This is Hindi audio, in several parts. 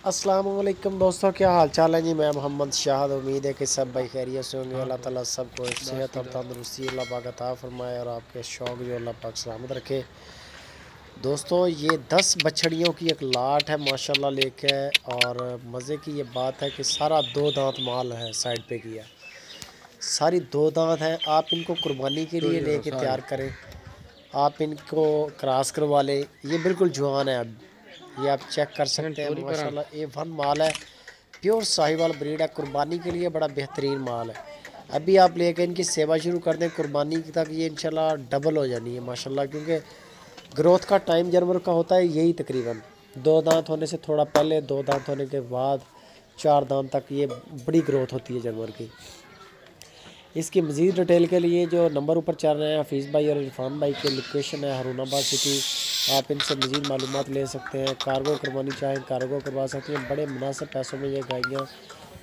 अस्सलाम वालेकुम दोस्तों, क्या हाल चाल है जी। मैं मोहम्मद शाहद। उम्मीद है कि सब भाई खैरियत से होंगे। अल्लाह ताला सबको सेहत और तंदुरुस्ती अल्लाह पाक अता फरमाए और आपके शौक़ जो अल्लाह पाक सलामत रखे। दोस्तों, ये 10 बछड़ियों की एक लाट है माशाल्लाह लेके। और मज़े की ये बात है कि सारा दो दांत माल है, साइड पे किया, सारी दो दांत है। आप इनको कुर्बानी के लिए लेके तैयार करें, आप इनको क्रॉस करवा लें। ये बिल्कुल जवान है, अब ये आप चेक कर सकते हैं माशाल्लाह। A1 माल है, प्योर साहिवाल ब्रीड है, कुर्बानी के लिए बड़ा बेहतरीन माल है। अभी आप लेके इनकी सेवा शुरू कर दें, कुर्बानी तक ये इंशाल्लाह डबल हो जानी है माशाल्लाह। क्योंकि ग्रोथ का टाइम जानवर का होता है यही तकरीबन 2 दांत होने से थोड़ा पहले, 2 दांत होने के बाद 4 दांत तक ये बड़ी ग्रोथ होती है जानवर की। इसकी मज़ीद डिटेल के लिए जो नंबर ऊपर चल रहे हैं, हफीज़ भाई और इरफान भाई के लोकेशन है हरुणाबाद सिटी, आप इनसे मज़ीद मालूमात ले सकते हैं। कार्गो करवानी चाहें कार्गो करवा सकते हैं। बड़े मुनासिब पैसों में ये गायियाँ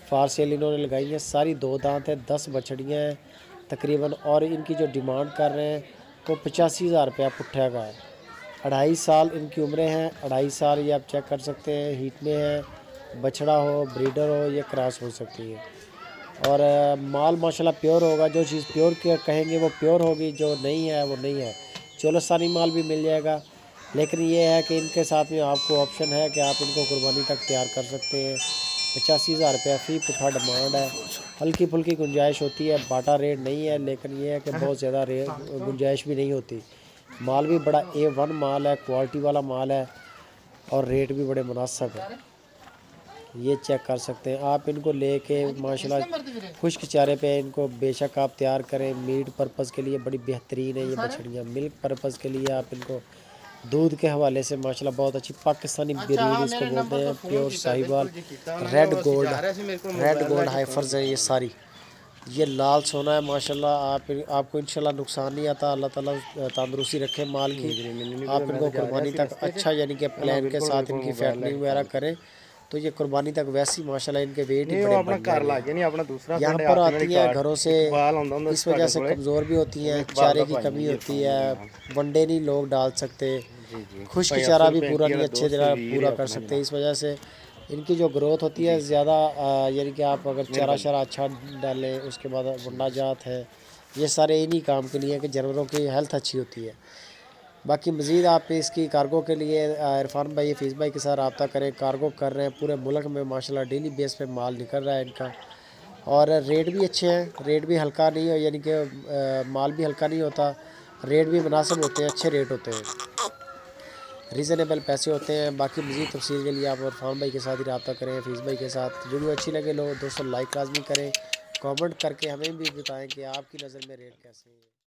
फार सेल इन्होंने लगाई हैं। सारी दो दांत है, 10 बछड़ियाँ हैं तकरीबन। और इनकी जो डिमांड कर रहे हैं वो 85,000 रुपया पुट्ठा का है। 2.5 साल इनकी उम्रें हैं, 2.5 साल ये आप चेक कर सकते हैं। हीट में है, बछड़ा हो, ब्रीडर हो, ये क्रॉस हो सकती है। और माल माशाल्लाह प्योर होगा। जो चीज़ प्योर के कहेंगे वो प्योर होगी, जो नहीं है वो नहीं है। चोलस्तानी माल भी मिल जाएगा, लेकिन ये है कि इनके साथ में आपको ऑप्शन है कि आप इनको कुर्बानी तक तैयार कर सकते हैं। 85,000 रुपया फ़ी पुट्ठा डिमांड है। हल्की फुल्की गुंजाइश होती है, बाटा रेट नहीं है, लेकिन ये है कि बहुत ज़्यादा गुंजाइश भी नहीं होती। माल भी बड़ा A1 माल है, क्वालिटी वाला माल है और रेट भी बड़े मुनासिब है। ये चेक कर सकते हैं आप। इनको लेके माशाल्लाह खुश्क चारे पे इनको बेशक आप तैयार करें। मीट पर्पज़ के लिए बड़ी बेहतरीन है ये बछड़ियाँ। मिल्क पर्पज़ के लिए आप इनको दूध के हवाले से माशाल्लाह बहुत अच्छी पाकिस्तानी ब्रीड इसको बोलते हैं, प्योर साहिवाल रेड गोल्ड हाइफर्स हैं ये सारी। ये लाल सोना है माशाल्लाह। आपको इंशाल्लाह नुकसान नहीं आता। अल्लाह ताला तंदुरुस्ती रखे माल की। आप इनको कुर्बानी तक अच्छा यानी कि प्लान के साथ इनकी फैटनिंग वगैरह करें तो ये कुर्बानी तक वैसी माशाल्लाह इनके वेट ही बड़े बन जाएंगे। यहाँ पर आती हैं घरों से, इस वजह से कमज़ोर भी होती हैं, चारे की कमी होती है, वनडे नहीं लोग डाल सकते, खुश्क चारा भी पूरा नहीं अच्छे तरह पूरा कर सकते। इस वजह से इनकी जो ग्रोथ होती है ज़्यादा, यानी कि आप अगर चारा शारा अच्छा डालें, उसके बाद वंडा जात है, ये सारे इन्हीं काम के लिए कि जानवरों की हेल्थ अच्छी होती है। बाकी मज़ीद आप इसकी कार्गो के लिए इरफान भाई, हफीज़ भाई के साथ रब्ता करें। कार्गो कर रहे हैं पूरे मुल्क में माशाल्लाह, डेली बेस पे माल निकल रहा है इनका। और रेट भी अच्छे हैं, रेट भी हल्का नहीं हो, यानी कि माल भी हल्का नहीं होता, रेट भी मुनासिब होते हैं, अच्छे रेट होते हैं, रीज़नेबल पैसे होते हैं। बाकी मज़ीद तफसील के लिए आप इरफान भाई के साथ ही रब्ता करें, हफीज़ भाई के साथ। वीडियो अच्छी लगे लोग दोस्तों लाइक लाजमी करें, कमेंट करके हमें भी बताएं कि आपकी नज़र में रेट कैसे हैं।